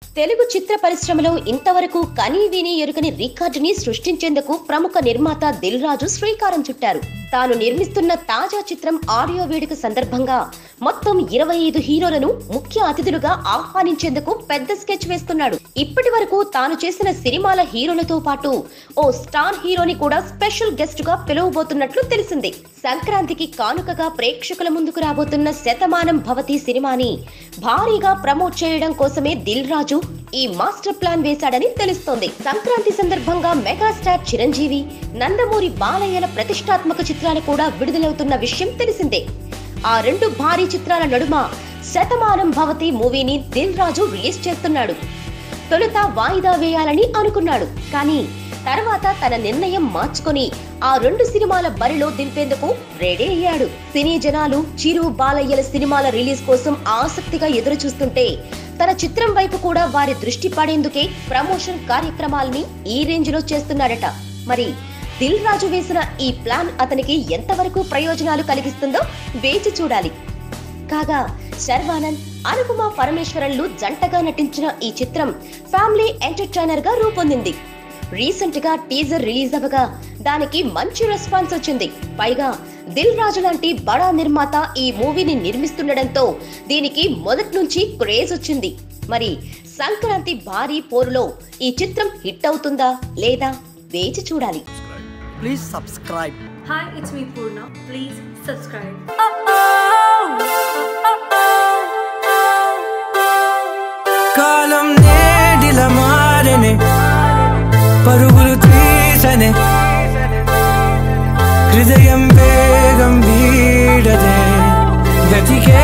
తెలుగు చిత్ర పరిశ్రమలో ఇంతవరకు కనీ విని ఎరుగని రికార్డుని సృష్టించేందుకు ప్రముఖ నిర్మాత దిల్ రాజు శ్రీకారం చుట్టారు. తాను నిర్మిస్తున్న తాజా చిత్రం ఆడియో వేడుక సందర్భంగా మొత్తం 25 హీరోలను ముఖ్య అతిథులుగా ఆహ్వానించేందుకు పెద్ద స్కెచ్ వేస్తున్నాడు. ఇప్పటి వరకు తాను చేసిన సినిమాల హీరోలతో పాటు ఓ స్టార్ హీరోని కూడా స్పెషల్ గెస్ట్ గా పిలువబోతున్నట్లు తెలిసింది. సంక్రాంతికి కానుకగా ప్రేక్షకుల ముందుకు రాబోతున్న శతమానం భవతి సినిమాని భారీగా ప్రమోట్ చేయడం కోసమే దిల్ రాజు ఈ మాస్టర్ ప్లాన్ వేశాడని తెలుస్తోంది. సంక్రాంతి సందర్భంగా మెగాస్టార్ చిరంజీవి, నందమూరి బాలయ్యల ప్రతిష్టాత్మక చిత్రాలు కూడా విడుదలవుతున్న విషయం తెలిసిందే. ఆ రెండు భారీ చిత్రాల నడుమ శతమానం భవతి మూవీని దిల్ రాజు రిలీజ్ చేస్తున్నాడు. తొలుత వాయిదా వేయాలని అనుకున్నాడు, కానీ తర్వాత తన నిర్ణయం మార్చుకొని ఆ రెండు సినిమాల బరిలో దింపేందుకు రెడీ అయ్యాడు. సినీ జనాలు చిరు, బాలయ్యల సినిమాల రిలీజ్ కోసం ఆసక్తిగా ఎదురు చూస్తుంటే తన చిత్రం వైపు కూడా వారి దృష్టి పడేందుకే ప్రమోషన్ కార్యక్రమాలని ఈ రేంజ్ లో చేస్తున్నాడట. మరి దిల్ రాజు వేసిన ఈ ప్లాన్ అతనికి ఎంతవరకు ప్రయోజనాలు కలిగిస్తుందో వేచి చూడాలి. కాగా శర్వానంద్, అనుపమ పరమేశ్వరన్లు జంటగా నటించిన ఈ చిత్రం ఫ్యామిలీ ఎంటర్టైనర్ గా రూపొందింది. రీసెంట్ గా టీజర్ రిలీజ్ అవ్వగా దానికి మంచి రెస్పాన్స్ వచ్చింది. పైగా దిల్ రాజు లాంటి బడా నిర్మాత ఈ మూవీని నిర్మిస్తుండడంతో దీనికి మొదటి నుంచి క్రేజ్ వచ్చింది. మరి సంక్రాంతి భారీ పోరులో ఈ చిత్రం హిట్ అవుతుందా లేదా వేచి చూడాలి. Please subscribe. Hi, it's me Purna. Please subscribe. కాలం నేడిల మారనే పరుగులు తీసనే హృదయం వేగం వీడదే గతికే